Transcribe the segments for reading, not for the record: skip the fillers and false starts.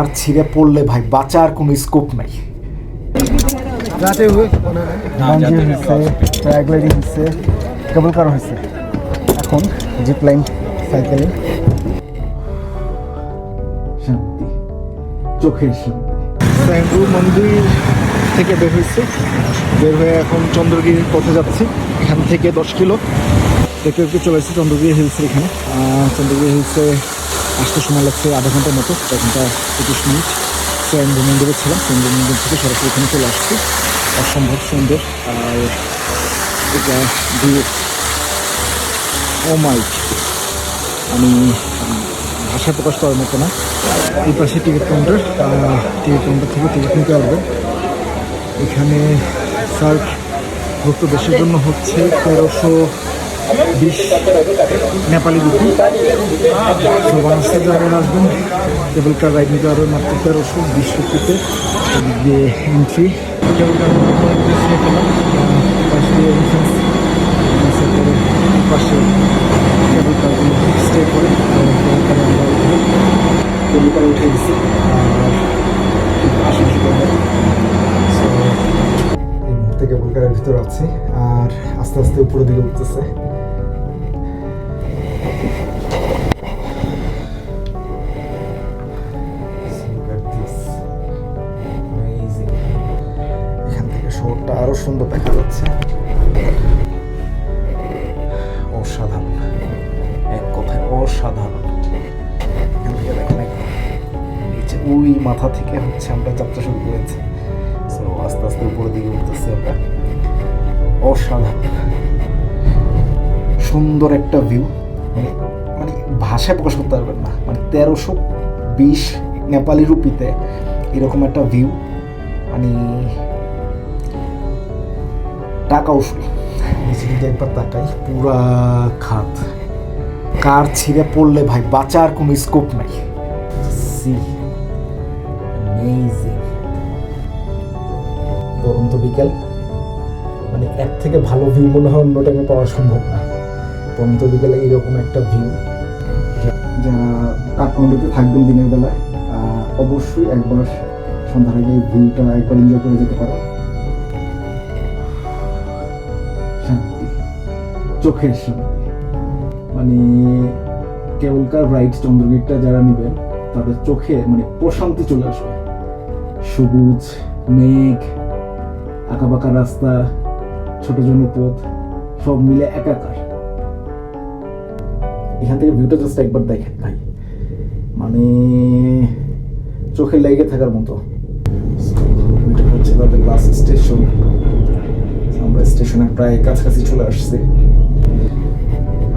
আর ছিঁড়ে পড়লে ভাই বাঁচার কোনো স্কোপ নাই। যাতে হোক বাঞ্জি হয়েছে, প্যারাগ্লাইডিং হয়েছে, কেবল কার হয়েছে, এখন জিপ লাইন, সাইকেলিং। শান্তি, চোখের শান্তি। স্যান্ডু মন্দির থেকে বের হয়েছে, বের হয়ে এখন চন্দ্রগিরির পথে যাচ্ছি। এখান থেকে 10 কিলো দেখে একটু চলে এসেছি চন্দ্রগিরি হিলসের এখানে। চন্দ্রগিরি হিলসে আসতে সময় লাগছে আধা ঘন্টার মতো, 1 ঘন্টা 25 মিনিট। স্যান্ডু মন্দিরে ছিলাম, স্যান্ডু মন্দির থেকে সরাসরি এখানে চলে আসছি। অসম্ভব সুন্দর। আর এটা ভিউ, ও মাই, আমি ভাষায় প্রকাশ করার মতো না। এই পাশে টিকিট কাউন্টার, টিকিট কাউন্টার থেকে টিকিট নিতে পারবেন। এখানে সার্কভুক্ত দেশের জন্য হচ্ছে 1320 নেপালি রুপি। তো বাংলাদেশে যারা আসবেন কেবল কার রাইড নিতে পারবেন মাত্র 1320 রুপিতে। এদিক দিয়ে এন্ট্রি, কেবল কার নিয়ে পেলাম। পাশ দিয়ে এন্ট্রেন্স, পাশে কেবল কারগুলো স্টে করে কেবল কারে আমরা কেবল কারে উঠে গেছি। আর আশেপাশে এই মুহূর্তে কেবল কারের ভিতরে আছি আর আস্তে আস্তে উপরের দিকে উঠতেছে। এখান থেকে শহরটা আরো সুন্দর দেখা যাচ্ছে। অসাধারণ, এক কথায় অসাধারণ। এখান থেকে দেখেন একদম নিচে ওই মাথা থেকে হচ্ছে আমরা যাত্রা শুরু করেছি। সো আস্তে আস্তে উপরের দিকে উঠতেছি আমরা। অসাধারণ সুন্দর একটা ভিউ, মানে মানে ভাষায় প্রকাশ করতে পারবেন না। মানে 1320 নেপালি রুপিতে এরকম একটা ভিউ, মানে টাকা উসুল। নিচে দিকে একবার তাকাই, পুরা খাত। কার ছিঁড়ে পড়লে ভাই বাঁচার কোনো স্কোপ নাই। See amazing. পরন্ত বিকেল, মানে এর থেকে ভালো ভিউ মনে হয় অন্য টাইমে পাওয়া সম্ভব না। পরন্ত বিকেলে এরকম একটা ভিউ। যারা কাঠমান্ডুতে থাকবেন দিনের বেলায় অবশ্যই একবার সন্ধ্যার আগে এই ভিউটা একবার এনজয় করে যেতে পারো। শান্তি, চোখের শান্তি। মানে কেবল কার রাইড চন্দ্রগিরিটা যারা নেবেন তাদের চোখে মানে প্রশান্তি চলে আসবে। সবুজ মেঘ, আঁকাবাঁকা রাস্তা, ছোট জনপথ, সব মিলে একাকার। এখান থেকে ভিউটা জাস্ট একবার দেখেন ভাই, মানে চোখে লেগে থাকার মতো। এটা হচ্ছে তাদের লাস্ট স্টেশন। আমরা স্টেশনের প্রায় কাছাকাছি চলে আসছি।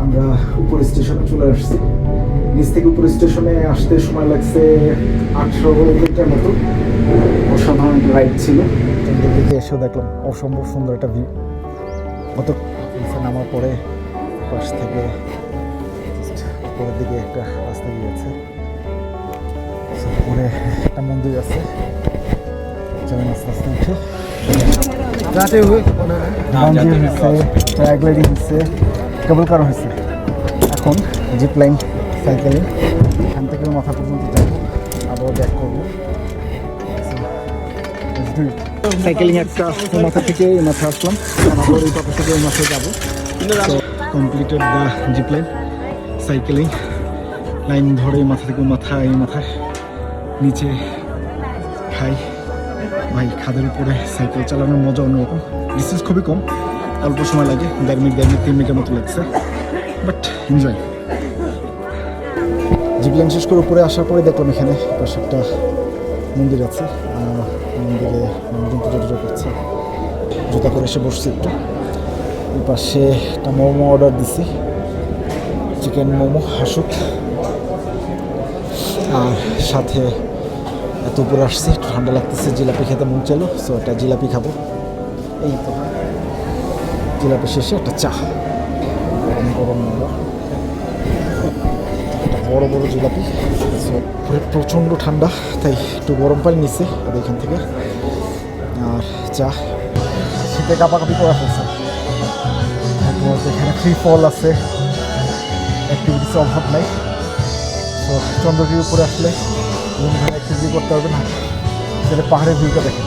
আমরা উপর স্টেশনে চলে আসছি। নিচ থেকে উপর স্টেশনে আসতে সময় লাগছে 18 কিলোমিটার মতো। অসাধারণ একটা রাইড ছিল। চন্দ্রগিরিতে এসেও দেখলাম অসম্ভব সুন্দর একটা ভিউ। কত নামার পরে পাশ থেকে উপরের দিকে একটা রাস্তা গিয়েছে, উপরে একটা মন্দির আছে। চলেন আস্তে আস্তে উঠে। যাতে হোক বাঞ্জি হয়েছে, প্যারাগ্লাইডিং হয়েছে, কেবল কার হয়েছে, এখন জিপ লাইন, সাইকেলিং। এখান থেকে মাথা পর্যন্ত যাবো, আবার ব্যাক করবো। সাইকেলিং একটা মাথা থেকে এই মাথায় আসলাম, আবার এই পাথর থেকে এই মাথায় যাবো। Completed the zip line, cycling. Line ধরে মাথা থেকে মাথা, এই মাথায় নিচে খাই। ভাই খাদের উপরে সাইকেল চালানোর মজা অন্যরকম। ডিস্টেন্স খুবই কম, অল্প সময় লাগে, 1.5 মিনিট 3 মিনিটের মতো লাগছে, বাট এনজয়। জিপ লাইন শেষ করে উপরে আসার পরে দেখলাম এখানে পাশে একটা মন্দির আছে। মন্দিরে মানুষজন পুজো টুজো করছে। জুতা করে এসে বসছি একটু। এই পাশে একটা মোমো অর্ডার দিছি, চিকেন মোমো হাসুক। আর সাথে এত উপরে আসছি, একটু ঠান্ডা লাগতেছে, জিলাপি খেতে মন চাইলো, সো একটা জিলাপি খাবো। এই তো জিলাপি শেষে একটা চা, গরম গরম মোমো, একটা বড় বড় জিলাপি। সো উপরে প্রচণ্ড ঠান্ডা, তাই একটু গরম পানি নিচ্ছে এখান থেকে। আর চা, শীতে কাঁপাকাঁপি করা ফেলছে। এখানে ফ্রি ফল আছে, অ্যাক্টিভিটিসের অভাব নাই। তো চন্দ্রগিরির উপরে আসলে বিভিন্ন ধরনের ভিউ করতে পারবেন না, সেটা পাহাড়ের ভিউটা দেখেন,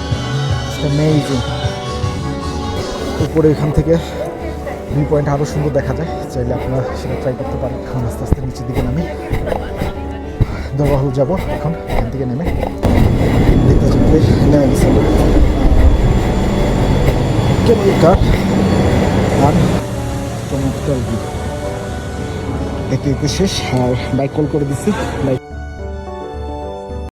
অ্যামেজিং। উপরে এখান থেকে ভিউ পয়েন্ট আরও সুন্দর দেখা যায়, চাইলে আপনারা সেটা ট্রাই করতে পারেন। এখন আস্তে আস্তে নিচের দিকে নামি দরবাহুল যাবো এখন এখান থেকে নেমে, দেখতে পাচ্ছেন নেমে গেছে কেবল কার আর চমৎকার ভিউ। দেখতে দেখতে শেষ, আর বাইক কল করে দিচ্ছি, বাইক